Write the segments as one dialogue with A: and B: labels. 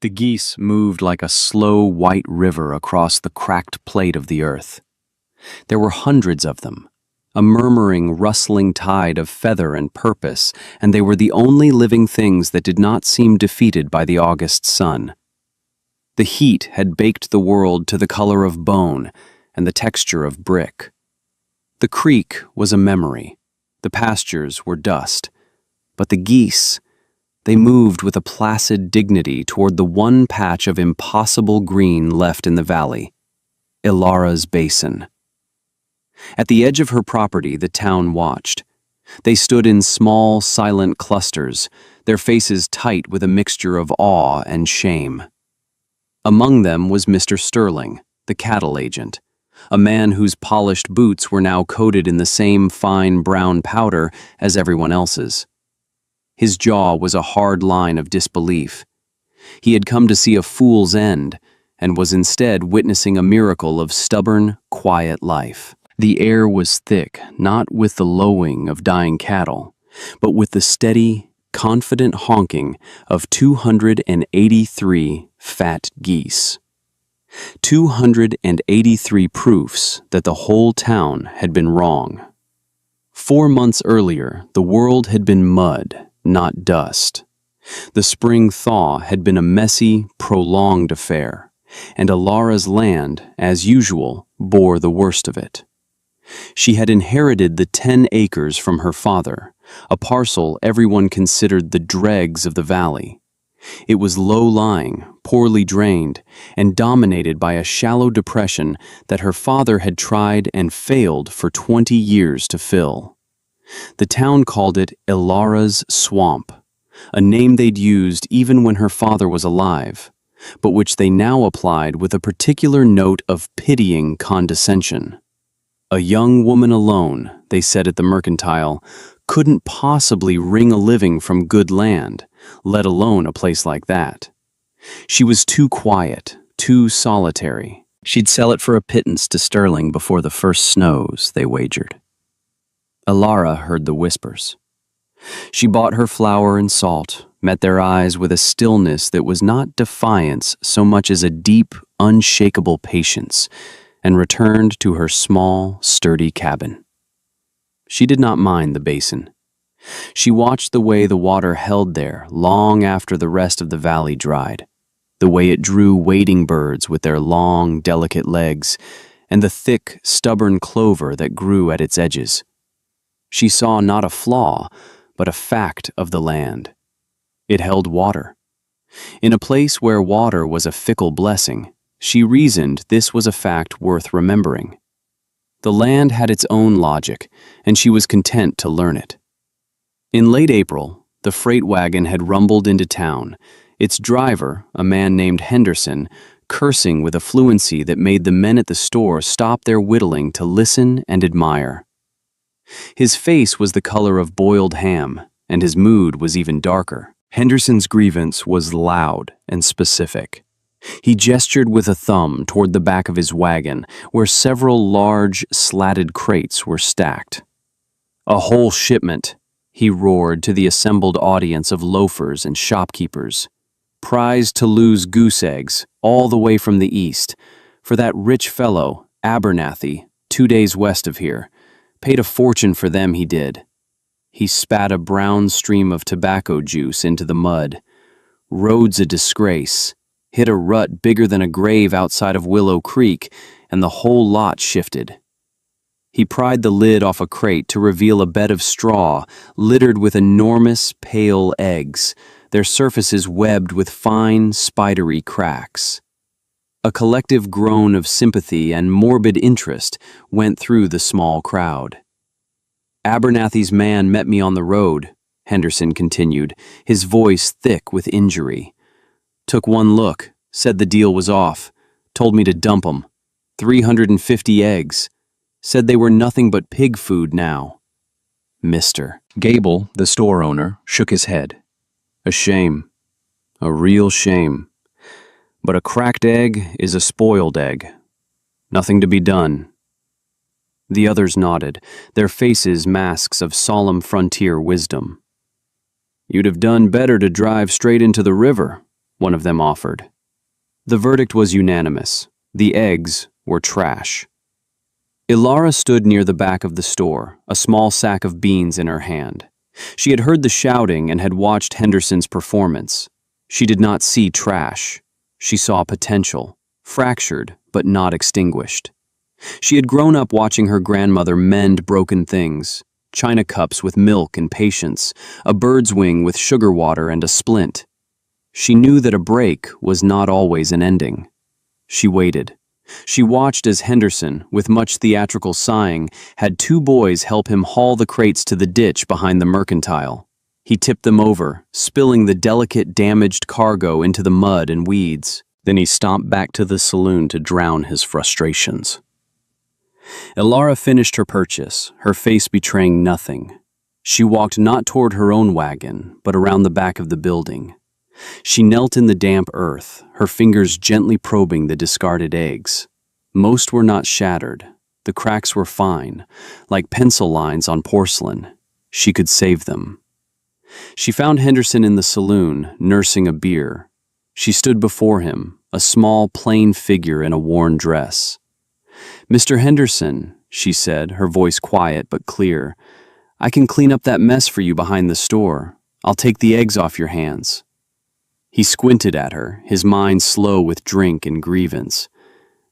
A: The geese moved like a slow white river across the cracked plate of the earth. There were hundreds of them, a murmuring, rustling tide of feather and purpose, and they were the only living things that did not seem defeated by the August sun. The heat had baked the world to the color of bone and the texture of brick. The creek was a memory, the pastures were dust, but the geese, they moved with a placid dignity toward the one patch of impossible green left in the valley, Ilara's Basin. At the edge of her property, the town watched. They stood in small, silent clusters, their faces tight with a mixture of awe and shame. Among them was Mr. Sterling, the cattle agent, a man whose polished boots were now coated in the same fine brown powder as everyone else's. His jaw was a hard line of disbelief. He had come to see a fool's end, and was instead witnessing a miracle of stubborn, quiet life. The air was thick, not with the lowing of dying cattle, but with the steady, confident honking of 283 fat geese. 283 proofs that the whole town had been wrong. 4 months earlier, the world had been mud, not dust. The spring thaw had been a messy, prolonged affair, and Ilara's land, as usual, bore the worst of it. She had inherited the 10 acres from her father, a parcel everyone considered the dregs of the valley. It was low-lying, poorly drained, and dominated by a shallow depression that her father had tried and failed for 20 years to fill. The town called it Ilara's Swamp, a name they'd used even when her father was alive, but which they now applied with a particular note of pitying condescension. A young woman alone, they said at the mercantile, couldn't possibly wring a living from good land, let alone a place like that. She was too quiet, too solitary. She'd sell it for a pittance to Sterling before the first snows, they wagered. Ilara heard the whispers. She bought her flour and salt, met their eyes with a stillness that was not defiance so much as a deep, unshakable patience, and returned to her small, sturdy cabin. She did not mind the basin. She watched the way the water held there long after the rest of the valley dried, the way it drew wading birds with their long, delicate legs, and the thick, stubborn clover that grew at its edges. She saw not a flaw, but a fact of the land. It held water. In a place where water was a fickle blessing, she reasoned this was a fact worth remembering. The land had its own logic, and she was content to learn it. In late April, the freight wagon had rumbled into town, its driver, a man named Henderson, cursing with a fluency that made the men at the store stop their whittling to listen and admire. His face was the color of boiled ham, and his mood was even darker. Henderson's grievance was loud and specific. He gestured with a thumb toward the back of his wagon, where several large, slatted crates were stacked. "A whole shipment," he roared to the assembled audience of loafers and shopkeepers. "Prize to lose goose eggs, all the way from the east, for that rich fellow, Abernathy, 2 days west of here. Paid a fortune for them, he did." He spat a brown stream of tobacco juice into the mud. "Road's a disgrace. Hit a rut bigger than a grave outside of Willow Creek, and the whole lot shifted." He pried the lid off a crate to reveal a bed of straw littered with enormous, pale eggs, their surfaces webbed with fine, spidery cracks. A collective groan of sympathy and morbid interest went through the small crowd. "Abernathy's man met me on the road," Henderson continued, his voice thick with injury. "Took one look, said the deal was off, told me to dump 'em. 350 eggs. Said they were nothing but pig food now." Mr. Gable, the store owner, shook his head. "A shame. A real shame. But a cracked egg is a spoiled egg. Nothing to be done." The others nodded, their faces masks of solemn frontier wisdom. "You'd have done better to drive straight into the river. one of them offered. The verdict was unanimous. The eggs were trash. Ilara stood near the back of the store, a small sack of beans in her hand. She had heard the shouting and had watched Henderson's performance. She did not see trash. She saw potential, fractured but not extinguished. She had grown up watching her grandmother mend broken things, china cups with milk and patience, a bird's wing with sugar water and a splint. She knew that a break was not always an ending. She waited. She watched as Henderson, with much theatrical sighing, had two boys help him haul the crates to the ditch behind the mercantile. He tipped them over, spilling the delicate, damaged cargo into the mud and weeds. Then he stomped back to the saloon to drown his frustrations. Ilara finished her purchase, her face betraying nothing. She walked not toward her own wagon, but around the back of the building. She knelt in the damp earth, her fingers gently probing the discarded eggs. Most were not shattered. The cracks were fine, like pencil lines on porcelain. She could save them. She found Henderson in the saloon, nursing a beer. She stood before him, a small, plain figure in a worn dress. "Mr. Henderson," she said, her voice quiet but clear, "I can clean up that mess for you behind the store. I'll take the eggs off your hands." He squinted at her, his mind slow with drink and grievance.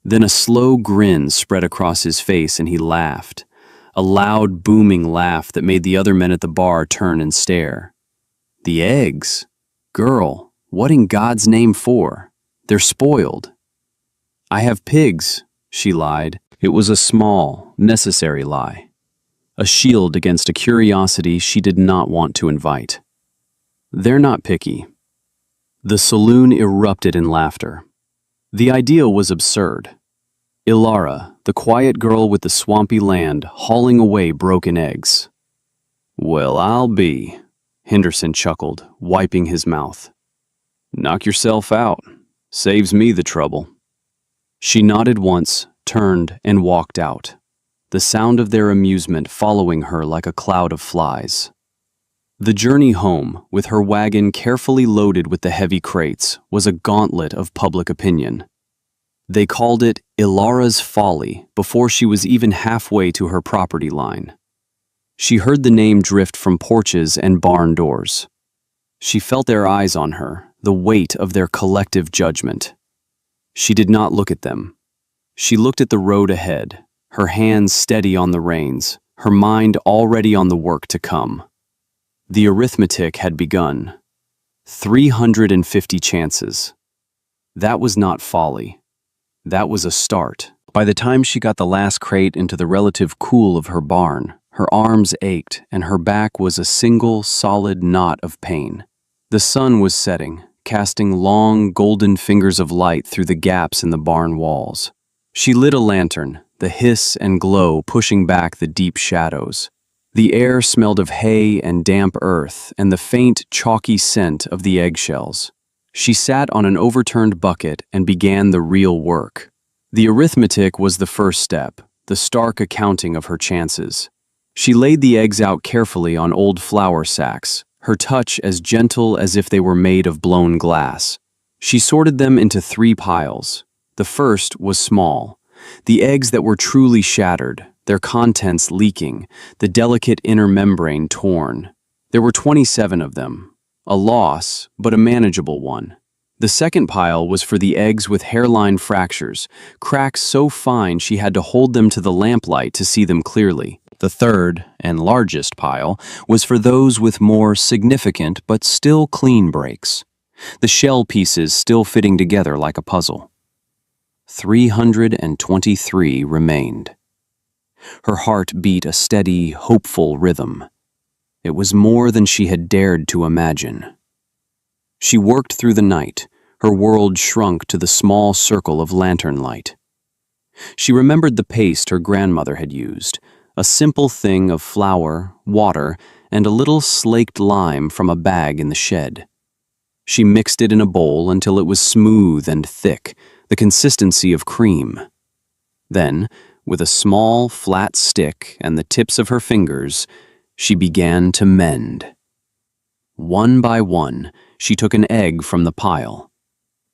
A: Then a slow grin spread across his face and he laughed, a loud, booming laugh that made the other men at the bar turn and stare. "The eggs? Girl, what in God's name for? They're spoiled." "I have pigs," she lied. It was a small, necessary lie. A shield against a curiosity she did not want to invite. "They're not picky." The saloon erupted in laughter. The idea was absurd. Ilara, the quiet girl with the swampy land, hauling away broken eggs. "Well, I'll be," Henderson chuckled, wiping his mouth. "Knock yourself out. Saves me the trouble." She nodded once, turned, and walked out, the sound of their amusement following her like a cloud of flies. The journey home, with her wagon carefully loaded with the heavy crates, was a gauntlet of public opinion. They called it Ilara's Folly before she was even halfway to her property line. She heard the name drift from porches and barn doors. She felt their eyes on her, the weight of their collective judgment. She did not look at them. She looked at the road ahead, her hands steady on the reins, her mind already on the work to come. The arithmetic had begun. 350 chances. That was not folly. That was a start. By the time she got the last crate into the relative cool of her barn, her arms ached and her back was a single, solid knot of pain. The sun was setting, casting long, golden fingers of light through the gaps in the barn walls. She lit a lantern, the hiss and glow pushing back the deep shadows. The air smelled of hay and damp earth and the faint, chalky scent of the eggshells. She sat on an overturned bucket and began the real work. The arithmetic was the first step, the stark accounting of her chances. She laid the eggs out carefully on old flour sacks, her touch as gentle as if they were made of blown glass. She sorted them into 3 piles. The first was small, the eggs that were truly shattered, their contents leaking, the delicate inner membrane torn. There were 27 of them. A loss, but a manageable one. The second pile was for the eggs with hairline fractures, cracks so fine she had to hold them to the lamplight to see them clearly. The third, and largest pile, was for those with more significant but still clean breaks. The shell pieces still fitting together like a puzzle. 323 remained. Her heart beat a steady, hopeful rhythm. It was more than she had dared to imagine. She worked through the night, her world shrunk to the small circle of lantern light. She remembered the paste her grandmother had used, a simple thing of flour, water, and a little slaked lime from a bag in the shed. She mixed it in a bowl until it was smooth and thick, the consistency of cream. Then, with a small, flat stick and the tips of her fingers, she began to mend. One by one, she took an egg from the pile.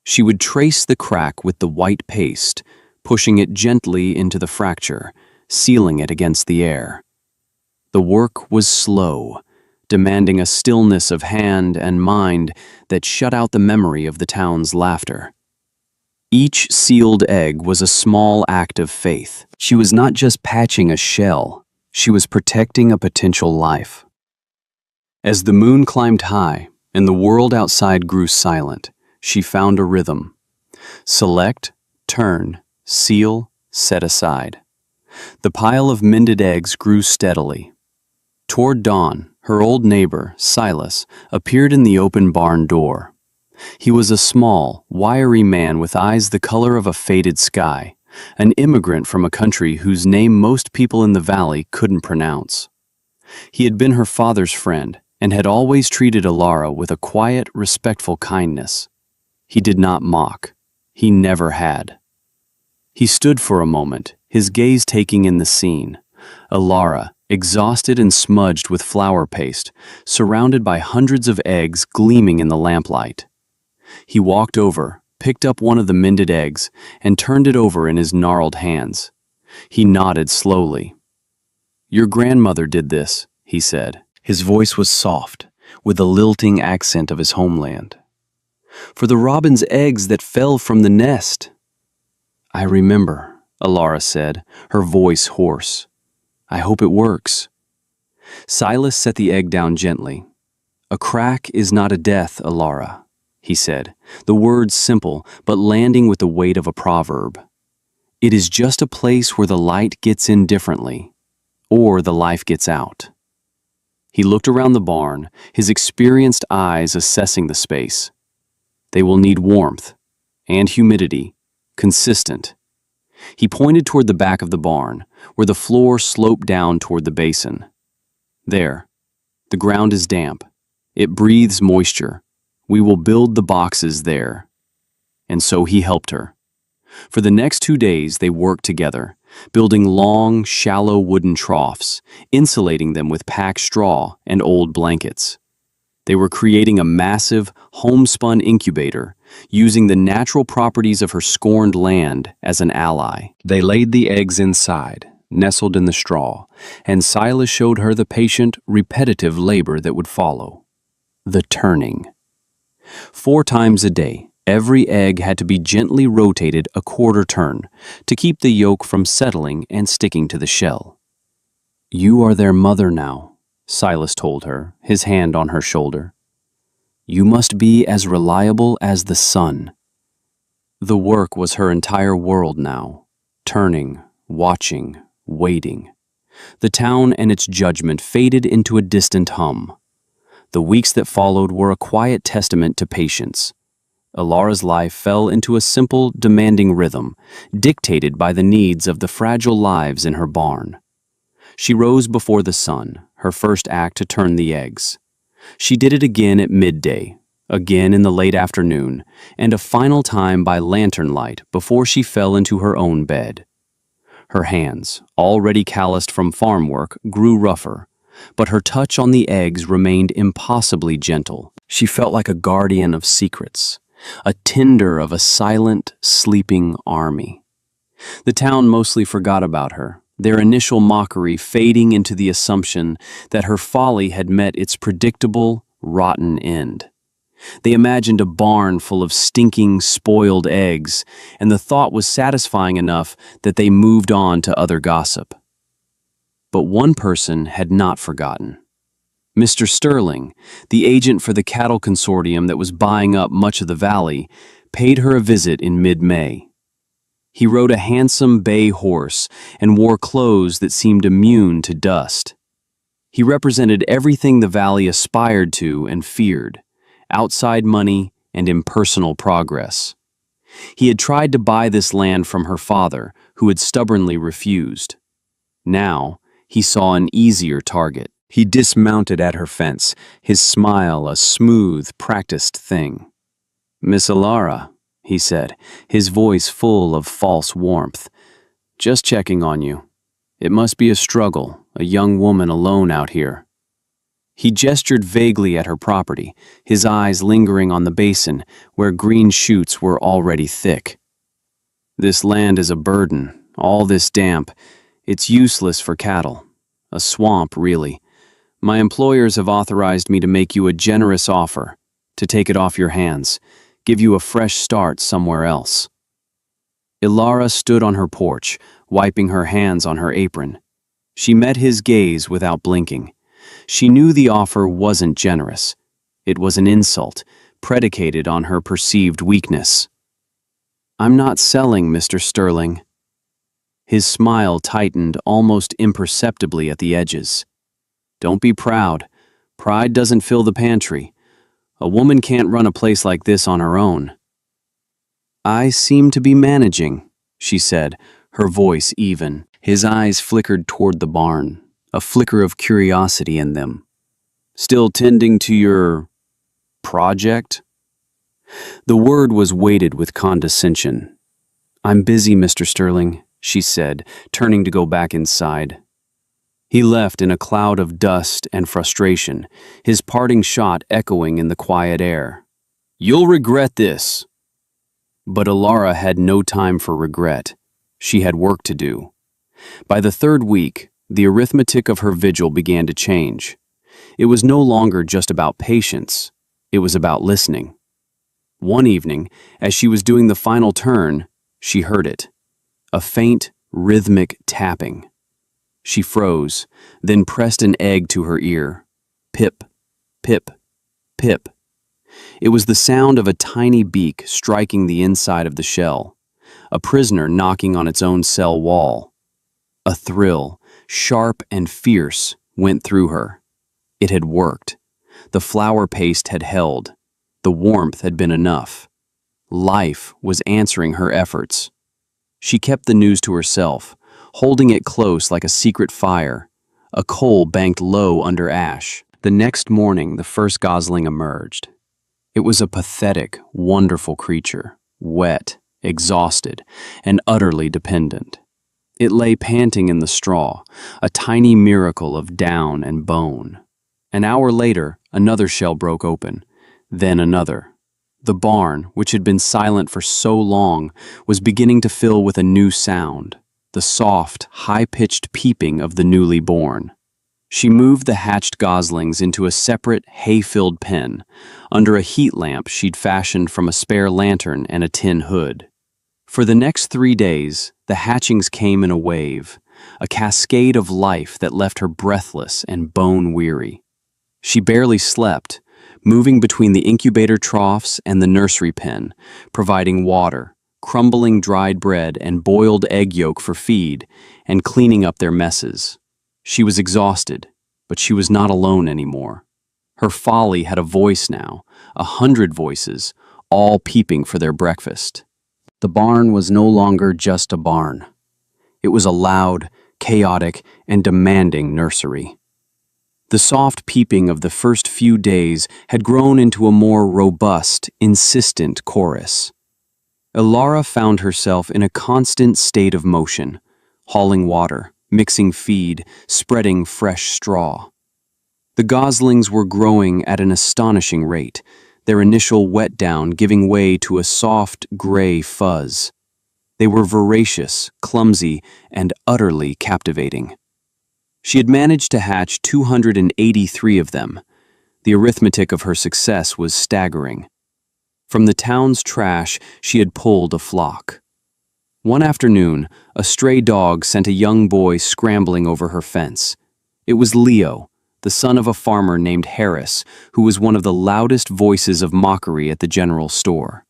A: She would trace the crack with the white paste, pushing it gently into the fracture, sealing it against the air. The work was slow, demanding a stillness of hand and mind that shut out the memory of the town's laughter. Each sealed egg was a small act of faith. She was not just patching a shell, she was protecting a potential life. As the moon climbed high and the world outside grew silent, she found a rhythm. Select, turn, seal, set aside. The pile of mended eggs grew steadily. Toward dawn, her old neighbor, Silas, appeared in the open barn door. He was a small, wiry man with eyes the color of a faded sky, an immigrant from a country whose name most people in the valley couldn't pronounce. He had been her father's friend and had always treated Alara with a quiet, respectful kindness. He did not mock. He never had. He stood for a moment, his gaze taking in the scene. Alara, exhausted and smudged with flour paste, surrounded by hundreds of eggs gleaming in the lamplight. He walked over, picked up one of the mended eggs, and turned it over in his gnarled hands. He nodded slowly. "Your grandmother did this," he said. His voice was soft, with the lilting accent of his homeland. "For the robin's eggs that fell from the nest." "I remember," Alara said, her voice hoarse. "I hope it works." Silas set the egg down gently. "A crack is not a death, Alara," he said, the words simple but landing with the weight of a proverb. "It is just a place where the light gets in differently, or the life gets out." He looked around the barn, his experienced eyes assessing the space. "They will need warmth and humidity, consistent." He pointed toward the back of the barn, where the floor sloped down toward the basin. "There. The ground is damp. It breathes moisture. We will build the boxes there." And so he helped her. For the next 2 days they worked together, building long, shallow wooden troughs, insulating them with packed straw and old blankets. They were creating a massive, homespun incubator, using the natural properties of her scorned land as an ally. They laid the eggs inside, nestled in the straw, and Silas showed her the patient, repetitive labor that would follow. The turning. 4 times a day, every egg had to be gently rotated a quarter turn to keep the yolk from settling and sticking to the shell. "You are their mother now," Silas told her, his hand on her shoulder. "You must be as reliable as the sun." The work was her entire world now, turning, watching, waiting. The town and its judgment faded into a distant hum. The weeks that followed were a quiet testament to patience. Alara's life fell into a simple, demanding rhythm, dictated by the needs of the fragile lives in her barn. She rose before the sun, her first act to turn the eggs. She did it again at midday, again in the late afternoon, and a final time by lantern light before she fell into her own bed. Her hands, already calloused from farm work, grew rougher, but her touch on the eggs remained impossibly gentle. She felt like a guardian of secrets, a tender of a silent, sleeping army. The town mostly forgot about her, their initial mockery fading into the assumption that her folly had met its predictable, rotten end. They imagined a barn full of stinking, spoiled eggs, and the thought was satisfying enough that they moved on to other gossip. But one person had not forgotten. Mr. Sterling, the agent for the cattle consortium that was buying up much of the valley, paid her a visit in mid-May. He rode a handsome bay horse and wore clothes that seemed immune to dust. He represented everything the valley aspired to and feared: outside money and impersonal progress. He had tried to buy this land from her father, who had stubbornly refused. Now, he saw an easier target. He dismounted at her fence, his smile a smooth, practiced thing. "Miss Alara," he said, his voice full of false warmth. "Just checking on you. It must be a struggle, a young woman alone out here." He gestured vaguely at her property, his eyes lingering on the basin where green shoots were already thick. This land is a burden, all this damp. It's useless for cattle. A swamp, really. My employers have authorized me to make you a generous offer, to take it off your hands, give you a fresh start somewhere else. Ilara stood on her porch, wiping her hands on her apron. She met his gaze without blinking. She knew the offer wasn't generous. It was an insult, predicated on her perceived weakness. "I'm not selling, Mr. Sterling." His smile tightened almost imperceptibly at the edges. "Don't be proud. Pride doesn't fill the pantry. A woman can't run a place like this on her own." "I seem to be managing," she said, her voice even. His eyes flickered toward the barn, a flicker of curiosity in them. "Still tending to your project?" The word was weighted with condescension. "I'm busy, Mr. Sterling," she said, turning to go back inside. He left in a cloud of dust and frustration, his parting shot echoing in the quiet air. "You'll regret this." But Ilara had no time for regret. She had work to do. By the third week, the arithmetic of her vigil began to change. It was no longer just about patience. It was about listening. One evening, as she was doing the final turn, she heard it. A faint, rhythmic tapping. She froze, then pressed an egg to her ear. Pip, pip, pip. It was the sound of a tiny beak striking the inside of the shell, a prisoner knocking on its own cell wall. A thrill, sharp and fierce, went through her. It had worked. The flour paste had held. The warmth had been enough. Life was answering her efforts. She kept the news to herself, holding it close like a secret fire, a coal banked low under ash. The next morning, the first gosling emerged. It was a pathetic, wonderful creature, wet, exhausted, and utterly dependent. It lay panting in the straw, a tiny miracle of down and bone. An hour later, another shell broke open, then another. The barn, which had been silent for so long, was beginning to fill with a new sound, the soft, high-pitched peeping of the newly born. She moved the hatched goslings into a separate, hay-filled pen, under a heat lamp she'd fashioned from a spare lantern and a tin hood. For the next 3 days, the hatchings came in a wave, a cascade of life that left her breathless and bone-weary. She barely slept, moving between the incubator troughs and the nursery pen, providing water, crumbling dried bread and boiled egg yolk for feed, and cleaning up their messes. She was exhausted, but she was not alone anymore. Her folly had a voice now, 100 voices, all peeping for their breakfast. The barn was no longer just a barn. It was a loud, chaotic, and demanding nursery. The soft peeping of the first few days had grown into a more robust, insistent chorus. Ilara found herself in a constant state of motion, hauling water, mixing feed, spreading fresh straw. The goslings were growing at an astonishing rate, their initial wet down giving way to a soft, gray fuzz. They were voracious, clumsy, and utterly captivating. She had managed to hatch 283 of them. The arithmetic of her success was staggering. From the town's trash, she had pulled a flock. One afternoon, a stray dog sent a young boy scrambling over her fence. It was Leo, the son of a farmer named Harris, who was one of the loudest voices of mockery at the general store.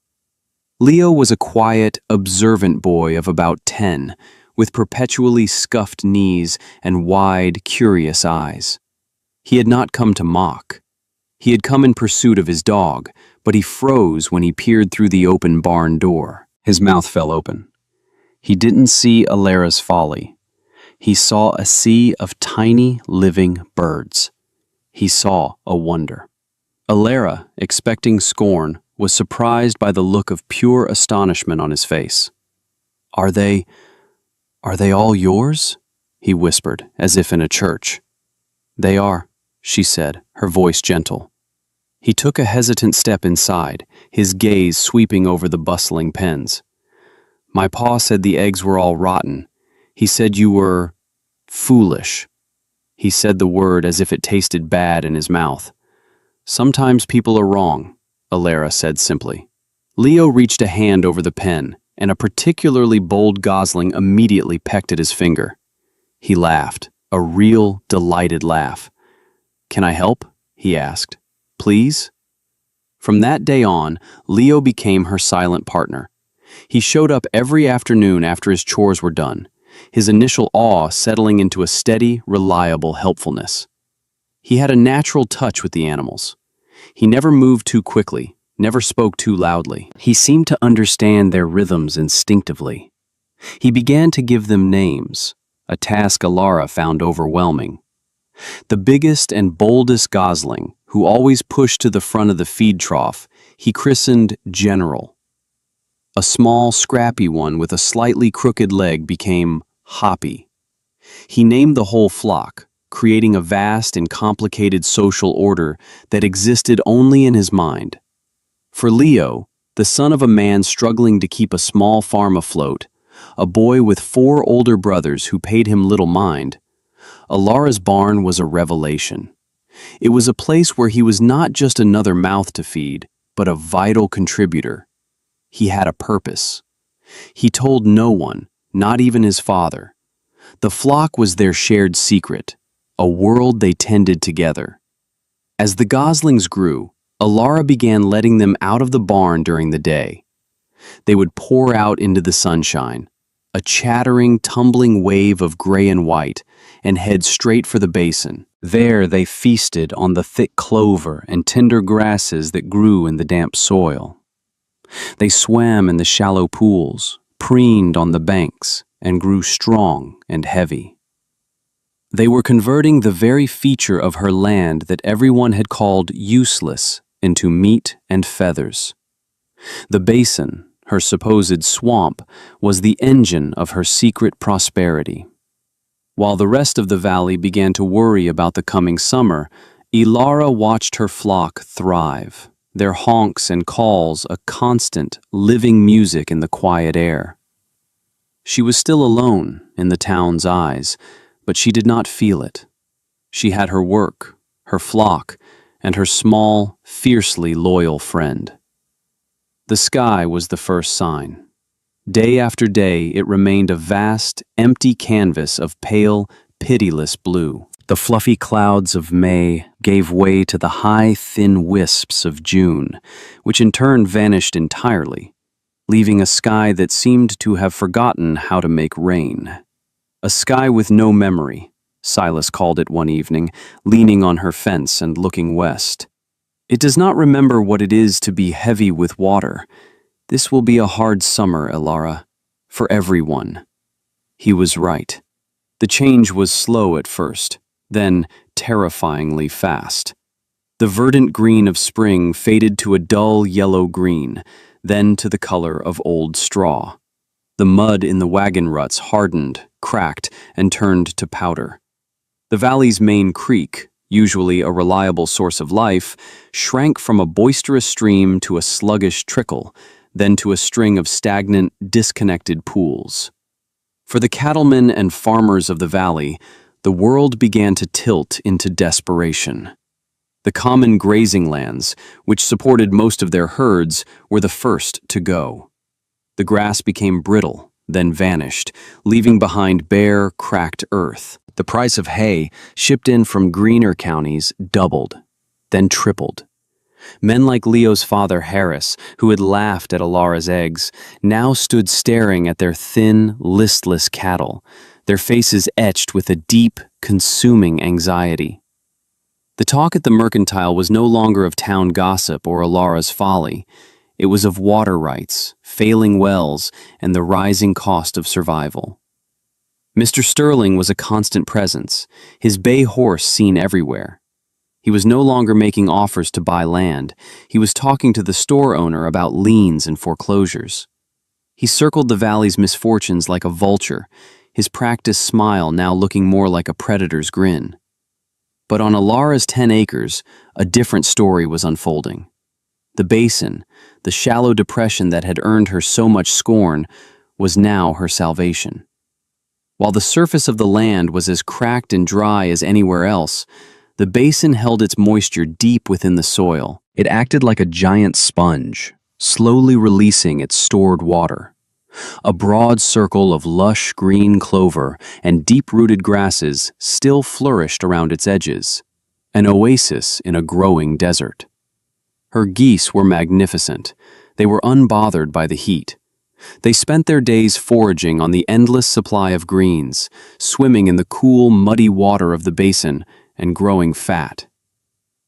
A: Leo was a quiet, observant boy of about 10, with perpetually scuffed knees and wide, curious eyes. He had not come to mock. He had come in pursuit of his dog, but he froze when he peered through the open barn door. His mouth fell open. He didn't see Ilara's folly. He saw a sea of tiny, living birds. He saw a wonder. Ilara, expecting scorn, was surprised by the look of pure astonishment on his face. Are they all yours?" he whispered, as if in a church. "They are," she said, her voice gentle. He took a hesitant step inside, his gaze sweeping over the bustling pens. My pa said the eggs were all rotten. He said you were foolish. He said the word as if it tasted bad in his mouth. Sometimes people are wrong, Alara said simply. Leo reached a hand over the pen, and a particularly bold gosling immediately pecked at his finger. He laughed, a real, delighted laugh. Can I help? He asked. Please? From that day on, Leo became her silent partner. He showed up every afternoon after his chores were done, his initial awe settling into a steady, reliable helpfulness. He had a natural touch with the animals. He never moved too quickly, never spoke too loudly. He seemed to understand their rhythms instinctively. He began to give them names, a task Alara found overwhelming. The biggest and boldest gosling, who always pushed to the front of the feed trough, he christened General. A small, scrappy one with a slightly crooked leg became Hoppy. He named the whole flock, creating a vast and complicated social order that existed only in his mind. For Leo, the son of a man struggling to keep a small farm afloat, a boy with 4 older brothers who paid him little mind, Alara's barn was a revelation. It was a place where he was not just another mouth to feed, but a vital contributor. He had a purpose. He told no one, not even his father. The flock was their shared secret, a world they tended together. As the goslings grew, Alara began letting them out of the barn during the day. They would pour out into the sunshine, a chattering, tumbling wave of gray and white, and head straight for the basin. There they feasted on the thick clover and tender grasses that grew in the damp soil. They swam in the shallow pools, preened on the banks, and grew strong and heavy. They were converting the very feature of her land that everyone had called useless into meat and feathers. The basin, her supposed swamp, was the engine of her secret prosperity. While the rest of the valley began to worry about the coming summer, Alara watched her flock thrive, their honks and calls a constant, living music in the quiet air. She was still alone in the town's eyes, but she did not feel it. She had her work, her flock, and her small, fiercely loyal friend. The sky was the first sign. Day after day, it remained a vast, empty canvas of pale, pitiless blue. The fluffy clouds of May gave way to the high, thin wisps of June, which in turn vanished entirely, leaving a sky that seemed to have forgotten how to make rain. A sky with no memory, Silas called it one evening, leaning on her fence and looking west. It does not remember what it is to be heavy with water. This will be a hard summer, Alara, for everyone. He was right. The change was slow at first, then terrifyingly fast. The verdant green of spring faded to a dull yellow green, then to the color of old straw. The mud in the wagon ruts hardened, cracked, and turned to powder. The valley's main creek, usually a reliable source of life, shrank from a boisterous stream to a sluggish trickle, then to a string of stagnant, disconnected pools. For the cattlemen and farmers of the valley, the world began to tilt into desperation. The common grazing lands, which supported most of their herds, were the first to go. The grass became brittle, then vanished, leaving behind bare, cracked earth. The price of hay, shipped in from greener counties, doubled, then tripled. Men like Leo's father, Harris, who had laughed at Alara's eggs, now stood staring at their thin, listless cattle, their faces etched with a deep, consuming anxiety. The talk at the mercantile was no longer of town gossip or Alara's folly. It was of water rights, failing wells, and the rising cost of survival. Mr. Sterling was a constant presence, his bay horse seen everywhere. He was no longer making offers to buy land. He was talking to the store owner about liens and foreclosures. He circled the valley's misfortunes like a vulture, his practiced smile now looking more like a predator's grin. But on Alara's 10 acres, a different story was unfolding. The basin, the shallow depression that had earned her so much scorn, was now her salvation. While the surface of the land was as cracked and dry as anywhere else, the basin held its moisture deep within the soil. It acted like a giant sponge, slowly releasing its stored water. A broad circle of lush green clover and deep-rooted grasses still flourished around its edges, an oasis in a growing desert. Her geese were magnificent. They were unbothered by the heat. They spent their days foraging on the endless supply of greens, swimming in the cool, muddy water of the basin, and growing fat.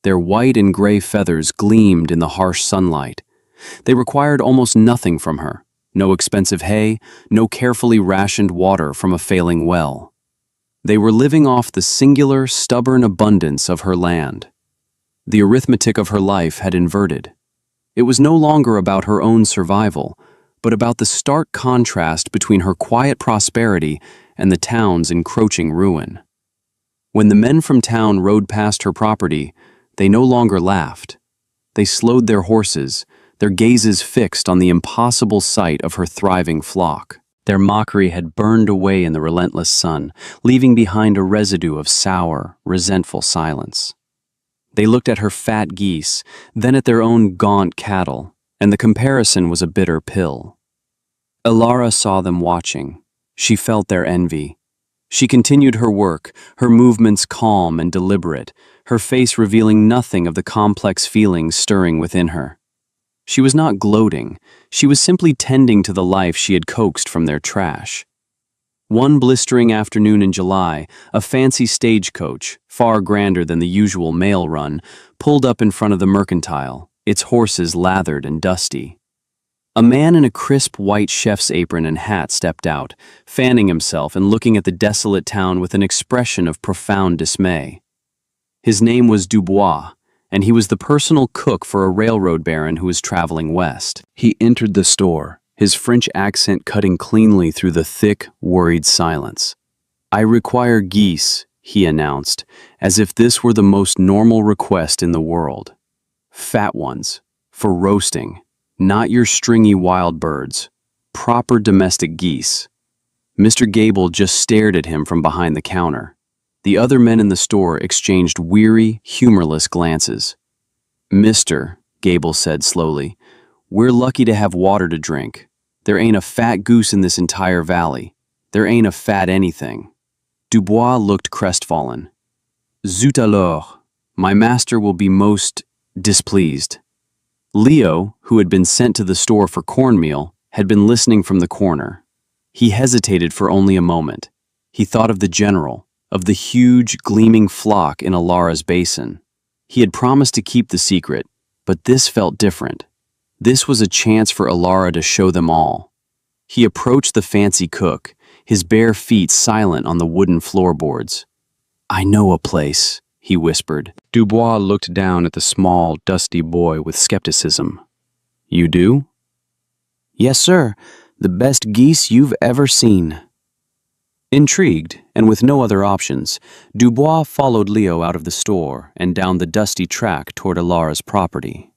A: Their white and gray feathers gleamed in the harsh sunlight. They required almost nothing from her. No expensive hay, no carefully rationed water from a failing well. They were living off the singular, stubborn abundance of her land. The arithmetic of her life had inverted. It was no longer about her own survival, but about the stark contrast between her quiet prosperity and the town's encroaching ruin. When the men from town rode past her property, they no longer laughed. They slowed their horses, their gazes fixed on the impossible sight of her thriving flock. Their mockery had burned away in the relentless sun, leaving behind a residue of sour, resentful silence. They looked at her fat geese, then at their own gaunt cattle, and the comparison was a bitter pill. Alara saw them watching. She felt their envy. She continued her work, her movements calm and deliberate, her face revealing nothing of the complex feelings stirring within her. She was not gloating. She was simply tending to the life she had coaxed from their trash. One blistering afternoon in July, a fancy stagecoach, far grander than the usual mail run, pulled up in front of the mercantile, its horses lathered and dusty. A man in a crisp white chef's apron and hat stepped out, fanning himself and looking at the desolate town with an expression of profound dismay. His name was Dubois, and he was the personal cook for a railroad baron who was traveling west. He entered the store, his French accent cutting cleanly through the thick, worried silence. "I require geese," he announced, as if this were the most normal request in the world. "Fat ones, for roasting, not your stringy wild birds, proper domestic geese." Mr. Gable just stared at him from behind the counter. The other men in the store exchanged weary, humorless glances. "Mister," Gable said slowly, "we're lucky to have water to drink. There ain't a fat goose in this entire valley. There ain't a fat anything." Dubois looked crestfallen. "Zut alors, my master will be most displeased." Leo, who had been sent to the store for cornmeal, had been listening from the corner. He hesitated for only a moment. He thought of the general, of the huge, gleaming flock in Alara's basin. He had promised to keep the secret, but this felt different. This was a chance for Alara to show them all. He approached the fancy cook, his bare feet silent on the wooden floorboards. "I know a place," he whispered. Dubois looked down at the small, dusty boy with skepticism. "You do?" "Yes, sir. The best geese you've ever seen." Intrigued, and with no other options, Dubois followed Leo out of the store and down the dusty track toward Alara's property.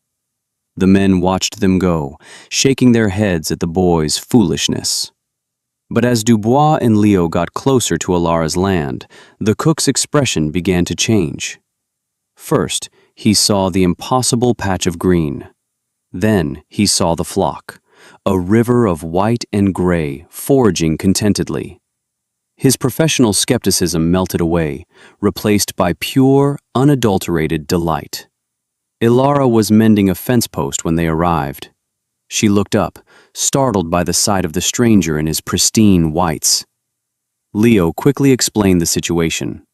A: The men watched them go, shaking their heads at the boy's foolishness. But as Dubois and Leo got closer to Alara's land, the cook's expression began to change. First, he saw the impossible patch of green. Then he saw the flock, a river of white and gray foraging contentedly. His professional skepticism melted away, replaced by pure, unadulterated delight. Alara was mending a fence post when they arrived. She looked up, startled by the sight of the stranger in his pristine whites. Leo quickly explained the situation.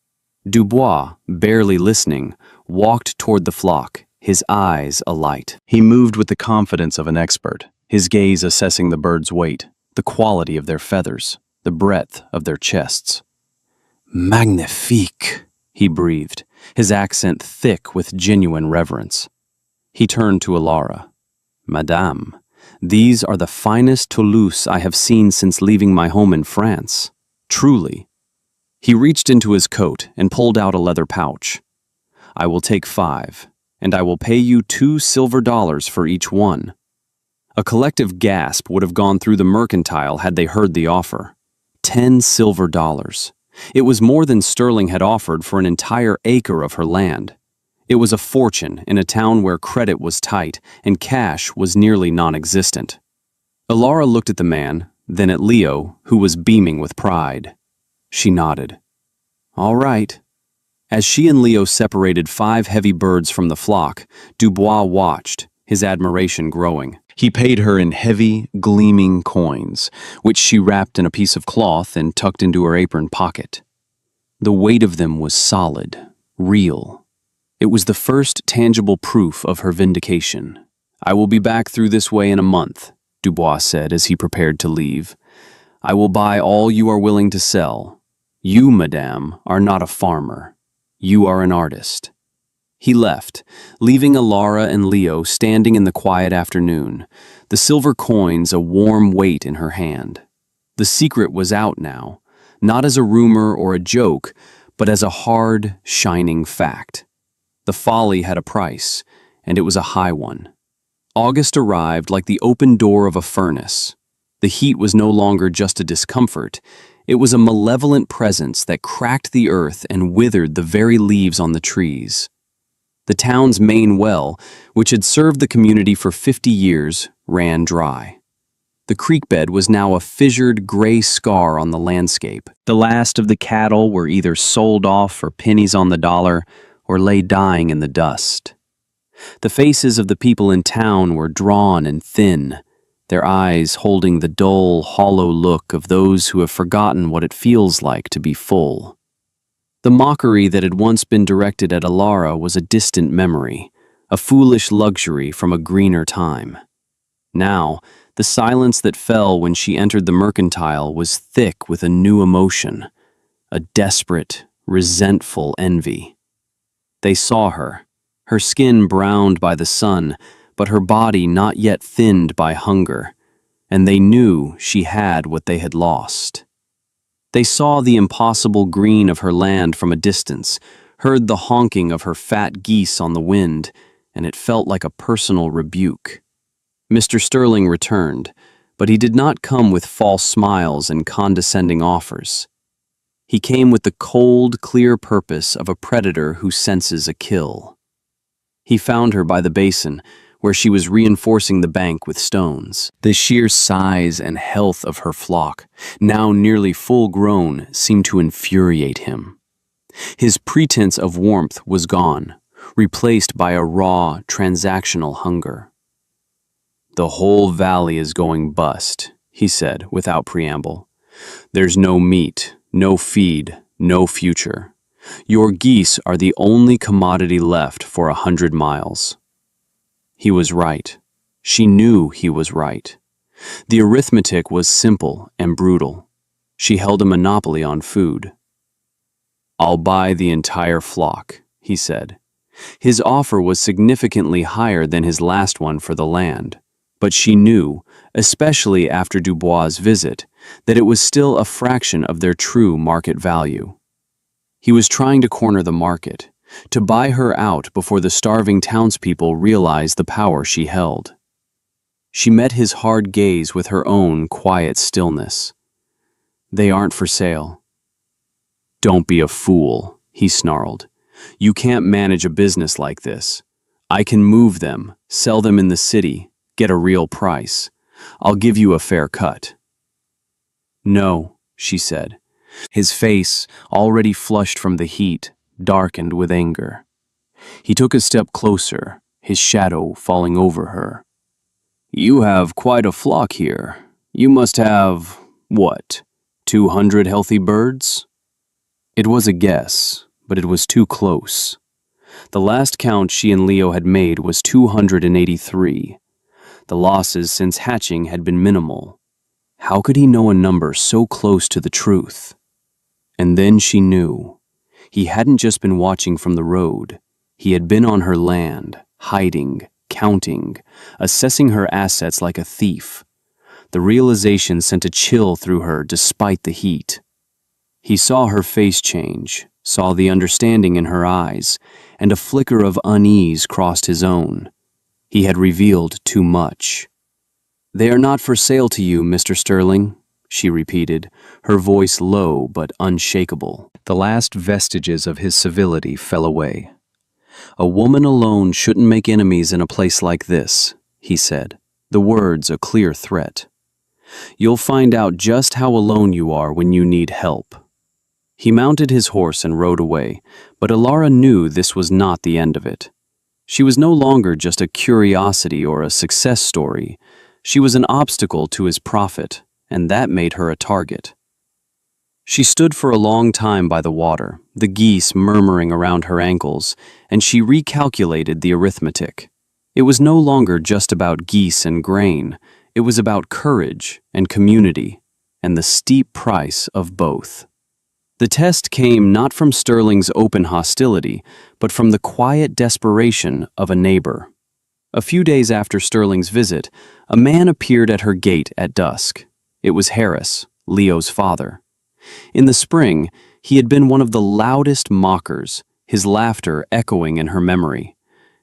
A: Dubois, barely listening, walked toward the flock, his eyes alight. He moved with the confidence of an expert, his gaze assessing the birds' weight, the quality of their feathers, the breadth of their chests. "Magnifique," he breathed, his accent thick with genuine reverence. He turned to Alara. "Madame, these are the finest Toulouse I have seen since leaving my home in France. Truly." He reached into his coat and pulled out a leather pouch. I will take 5, and I will pay you $2 silver for each one." A collective gasp would have gone through the mercantile had they heard the offer. $10 silver. It was more than Sterling had offered for an entire acre of her land. It was a fortune in a town where credit was tight and cash was nearly non-existent. Alara looked at the man, then at Leo, who was beaming with pride. She nodded. "All right." As she and Leo separated 5 heavy birds from the flock, Dubois watched, his admiration growing. He paid her in heavy, gleaming coins, which she wrapped in a piece of cloth and tucked into her apron pocket. The weight of them was solid, real. It was the first tangible proof of her vindication. "I will be back through this way in a month," Dubois said as he prepared to leave. "I will buy all you are willing to sell. You, madame, are not a farmer. You are an artist." He left, leaving Alara and Leo standing in the quiet afternoon, the silver coins a warm weight in her hand. The secret was out now, not as a rumor or a joke, but as a hard, shining fact. The folly had a price, and it was a high one. August arrived like the open door of a furnace. The heat was no longer just a discomfort. It was a malevolent presence that cracked the earth and withered the very leaves on the trees. The town's main well, which had served the community for 50 years, ran dry. The creek bed was now a fissured gray scar on the landscape. The last of the cattle were either sold off for pennies on the dollar or lay dying in the dust. The faces of the people in town were drawn and thin, their eyes holding the dull, hollow look of those who have forgotten what it feels like to be full. The mockery that had once been directed at Alara was a distant memory, a foolish luxury from a greener time. Now, the silence that fell when she entered the mercantile was thick with a new emotion, a desperate, resentful envy. They saw her, her skin browned by the sun, but her body not yet thinned by hunger, and they knew she had what they had lost. They saw the impossible green of her land from a distance, heard the honking of her fat geese on the wind, and it felt like a personal rebuke. Mr. Sterling returned, but he did not come with false smiles and condescending offers. He came with the cold, clear purpose of a predator who senses a kill. He found her by the basin, where she was reinforcing the bank with stones. The sheer size and health of her flock, now nearly full-grown, seemed to infuriate him. His pretense of warmth was gone, replaced by a raw, transactional hunger. "The whole valley is going bust," he said without preamble. "There's no meat, no feed, no future. Your geese are the only commodity left for 100 miles. He was right. She knew he was right. The arithmetic was simple and brutal. She held a monopoly on food. "I'll buy the entire flock," he said. His offer was significantly higher than his last one for the land, but she knew, especially after Dubois' visit, that it was still a fraction of their true market value. He was trying to corner the market, to buy her out before the starving townspeople realized the power she held. She met his hard gaze with her own quiet stillness. "They aren't for sale." "Don't be a fool," he snarled. "You can't manage a business like this. I can move them, sell them in the city, get a real price. I'll give you a fair cut." "No," she said. His face, already flushed from the heat, darkened with anger. He took a step closer, his shadow falling over her. "You have quite a flock here. You must have, what, 200 healthy birds?" It was a guess, but it was too close. The last count she and Leo had made was 283. The losses since hatching had been minimal. How could he know a number so close to the truth? And then she knew. He hadn't just been watching from the road. He had been on her land, hiding, counting, assessing her assets like a thief. The realization sent a chill through her despite the heat. He saw her face change, saw the understanding in her eyes, and a flicker of unease crossed his own. He had revealed too much. "They are not for sale to you, Mr. Sterling," she repeated, her voice low but unshakable. The last vestiges of his civility fell away. "A woman alone shouldn't make enemies in a place like this," he said, the words a clear threat. "You'll find out just how alone you are when you need help." He mounted his horse and rode away, but Alara knew this was not the end of it. She was no longer just a curiosity or a success story. She was an obstacle to his profit, and that made her a target. She stood for a long time by the water, the geese murmuring around her ankles, and she recalculated the arithmetic. It was no longer just about geese and grain. It was about courage and community, and the steep price of both. The test came not from Sterling's open hostility, but from the quiet desperation of a neighbor. A few days after Sterling's visit, a man appeared at her gate at dusk. It was Harris, Leo's father. In the spring, he had been one of the loudest mockers, his laughter echoing in her memory.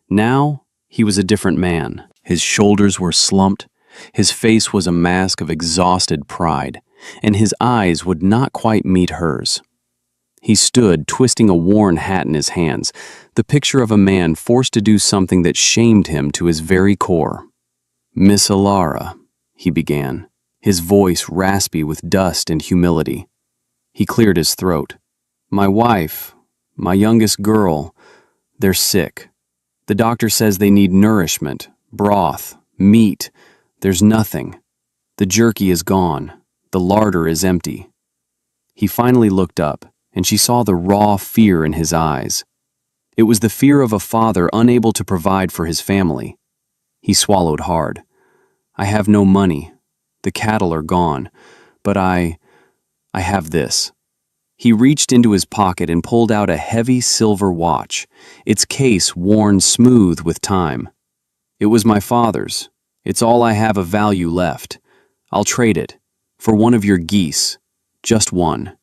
A: Now, he was a different man. His shoulders were slumped, his face was a mask of exhausted pride, and his eyes would not quite meet hers. He stood, twisting a worn hat in his hands, the picture of a man forced to do something that shamed him to his very core. "Miss Alara," he began, his voice raspy with dust and humility. He cleared his throat. "My wife, my youngest girl, they're sick. The doctor says they need nourishment, broth, meat. There's nothing. The jerky is gone. The larder is empty." He finally looked up, and she saw the raw fear in his eyes. It was the fear of a father unable to provide for his family. He swallowed hard. "I have no money. The cattle are gone. But I have this." He reached into his pocket and pulled out a heavy silver watch, its case worn smooth with time. "It was my father's. It's all I have of value left. I'll trade it for one of your geese. Just one."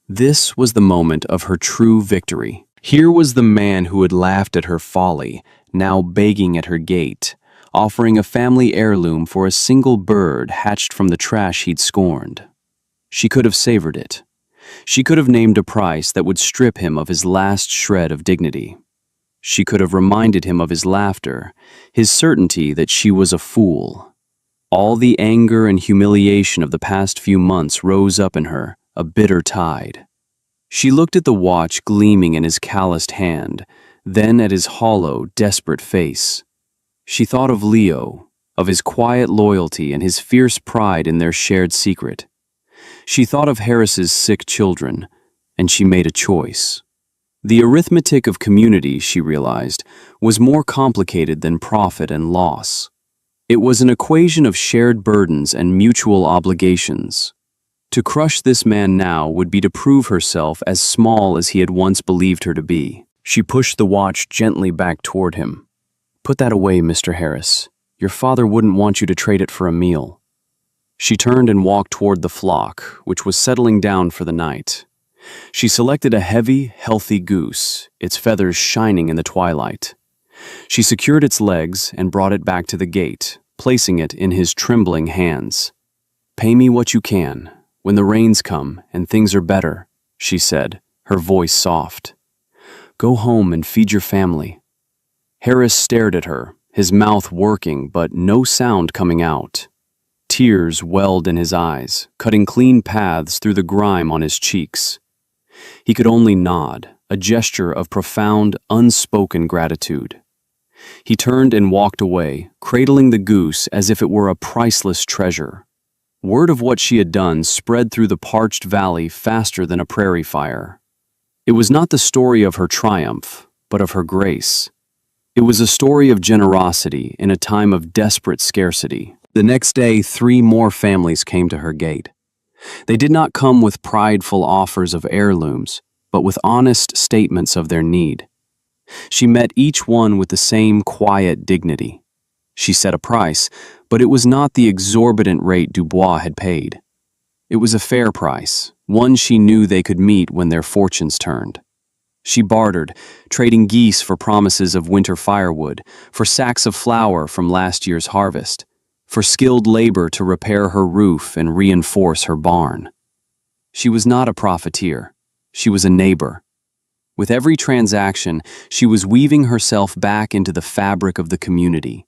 A: This was the moment of her true victory. Here was the man who had laughed at her folly, now begging at her gate, offering a family heirloom for a single bird hatched from the trash he'd scorned. She could have savored it. She could have named a price that would strip him of his last shred of dignity. She could have reminded him of his laughter, his certainty that she was a fool. All the anger and humiliation of the past few months rose up in her, a bitter tide. She looked at the watch gleaming in his calloused hand, then at his hollow, desperate face. She thought of Leo, of his quiet loyalty and his fierce pride in their shared secret. She thought of Harris's sick children, and she made a choice. The arithmetic of community, she realized, was more complicated than profit and loss. It was an equation of shared burdens and mutual obligations. To crush this man now would be to prove herself as small as he had once believed her to be. She pushed the watch gently back toward him. "Put that away, Mr. Harris. Your father wouldn't want you to trade it for a meal." She turned and walked toward the flock, which was settling down for the night. She selected a heavy, healthy goose, its feathers shining in the twilight. She secured its legs and brought it back to the gate, placing it in his trembling hands. "Pay me what you can. When the rains come and things are better," she said, her voice soft. "Go home and feed your family." Harris stared at her, his mouth working but no sound coming out. Tears welled in his eyes, cutting clean paths through the grime on his cheeks. He could only nod, a gesture of profound, unspoken gratitude. He turned and walked away, cradling the goose as if it were a priceless treasure. Word of what she had done spread through the parched valley faster than a prairie fire. It was not the story of her triumph, but of her grace. It was a story of generosity in a time of desperate scarcity. The next day, 3 more families came to her gate. They did not come with prideful offers of heirlooms, but with honest statements of their need. She met each one with the same quiet dignity. She set a price, but it was not the exorbitant rate Dubois had paid. It was a fair price, one she knew they could meet when their fortunes turned. She bartered, trading geese for promises of winter firewood, for sacks of flour from last year's harvest, for skilled labor to repair her roof and reinforce her barn. She was not a profiteer. She was a neighbor. With every transaction, she was weaving herself back into the fabric of the community,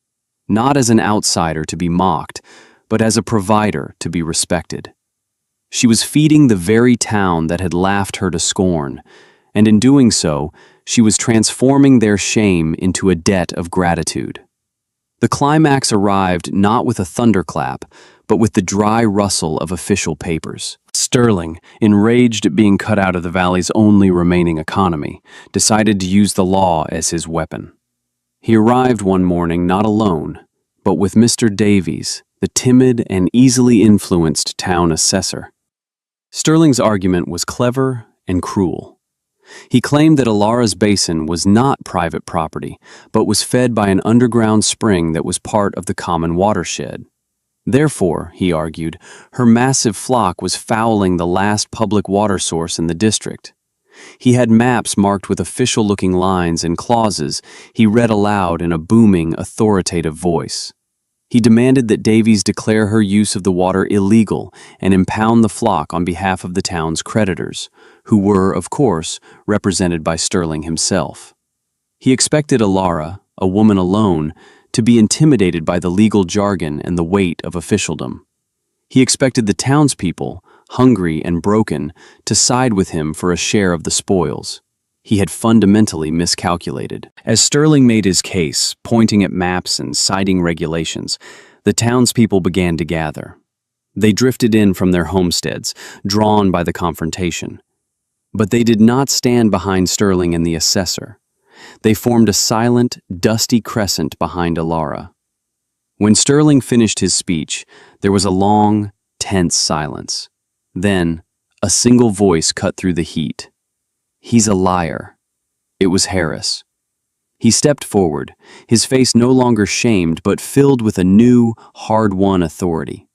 A: not as an outsider to be mocked, but as a provider to be respected. She was feeding the very town that had laughed her to scorn, and in doing so, she was transforming their shame into a debt of gratitude. The climax arrived not with a thunderclap, but with the dry rustle of official papers. Sterling, enraged at being cut out of the valley's only remaining economy, decided to use the law as his weapon. He arrived one morning not alone, but with Mr. Davies, the timid and easily influenced town assessor. Sterling's argument was clever and cruel. He claimed that Alara's basin was not private property, but was fed by an underground spring that was part of the common watershed. Therefore, he argued, her massive flock was fouling the last public water source in the district. He had maps marked with official-looking lines and clauses he read aloud in a booming, authoritative voice. He demanded that Davies declare her use of the water illegal and impound the flock on behalf of the town's creditors, who were, of course, represented by Sterling himself. He expected Alara, a woman alone, to be intimidated by the legal jargon and the weight of officialdom. He expected the townspeople, hungry and broken, to side with him for a share of the spoils. He had fundamentally miscalculated. As Sterling made his case, pointing at maps and citing regulations, the townspeople began to gather. They drifted in from their homesteads, drawn by the confrontation. But they did not stand behind Sterling and the assessor. They formed a silent, dusty crescent behind Alara. When Sterling finished his speech, there was a long, tense silence. Then, a single voice cut through the heat. "He's a liar." It was Harris. He stepped forward, his face no longer shamed but filled with a new, hard-won authority.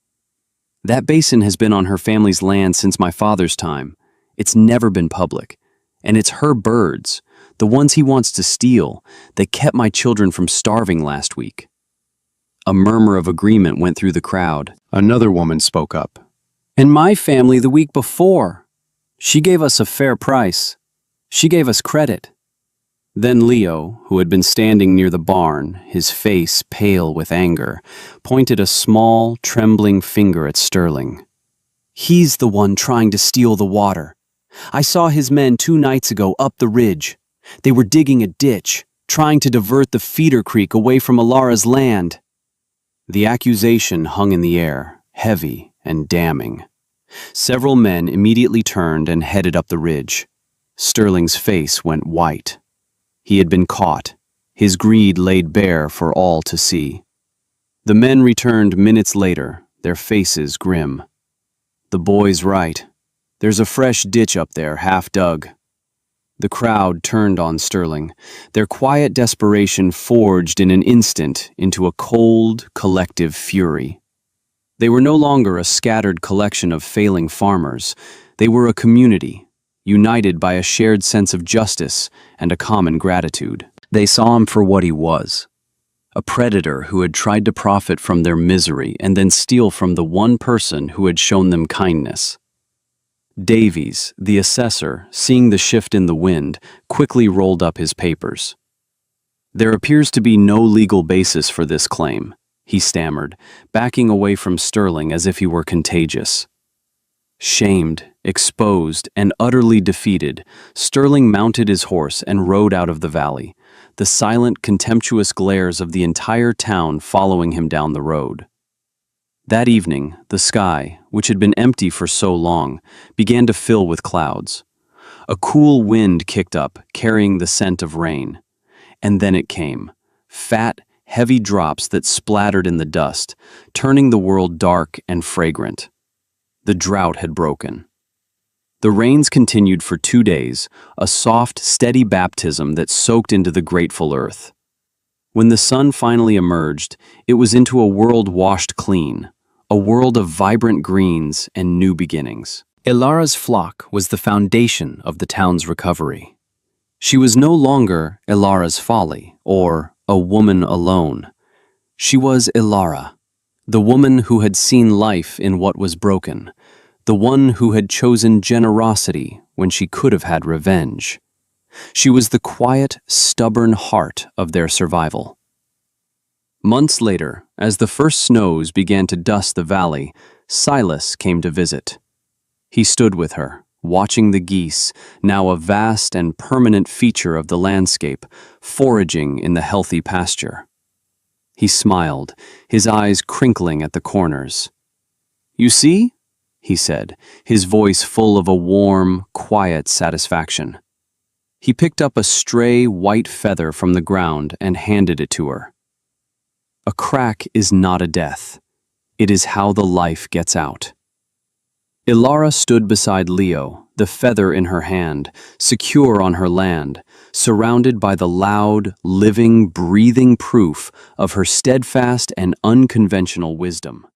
A: "That basin has been on her family's land since my father's time. It's never been public. And it's her birds, the ones he wants to steal, that kept my children from starving last week." A murmur of agreement went through the crowd. Another woman spoke up. "And my family the week before. She gave us a fair price. She gave us credit." Then Leo, who had been standing near the barn, his face pale with anger, pointed a small, trembling finger at Sterling. "He's the one trying to steal the water. I saw his men 2 nights ago up the ridge. They were digging a ditch, trying to divert the feeder creek away from Alara's land." The accusation hung in the air, heavy and damning. Several men immediately turned and headed up the ridge. Sterling's face went white. He had been caught, his greed laid bare for all to see. The men returned minutes later, their faces grim. "The boy's right. There's a fresh ditch up there, half dug." The crowd turned on Sterling, their quiet desperation forged in an instant into a cold, collective fury. They were no longer a scattered collection of failing farmers. They were a community, united by a shared sense of justice and a common gratitude. They saw him for what he was, a predator who had tried to profit from their misery and then steal from the one person who had shown them kindness. Davies, the assessor, seeing the shift in the wind, quickly rolled up his papers. "There appears to be no legal basis for this claim," he stammered, backing away from Sterling as if he were contagious. Shamed, exposed, and utterly defeated, Sterling mounted his horse and rode out of the valley, the silent, contemptuous glares of the entire town following him down the road. That evening, the sky, which had been empty for so long, began to fill with clouds. A cool wind kicked up, carrying the scent of rain. And then it came, fat, heavy drops that splattered in the dust, turning the world dark and fragrant. The drought had broken. The rains continued for 2 days, a soft, steady baptism that soaked into the grateful earth. When the sun finally emerged, it was into a world washed clean, a world of vibrant greens and new beginnings. Alara's flock was the foundation of the town's recovery. She was no longer Elara's folly, or a woman alone. She was Elara, the woman who had seen life in what was broken, the one who had chosen generosity when she could have had revenge. She was the quiet, stubborn heart of their survival. Months later, as the first snows began to dust the valley, Silas came to visit. He stood with her, watching the geese, now a vast and permanent feature of the landscape, foraging in the healthy pasture. He smiled, his eyes crinkling at the corners. "You see?" he said, his voice full of a warm, quiet satisfaction. He picked up a stray white feather from the ground and handed it to her. "A crack is not a death. It is how the life gets out." Elara stood beside Leo, the feather in her hand, secure on her land, surrounded by the loud, living, breathing proof of her steadfast and unconventional wisdom.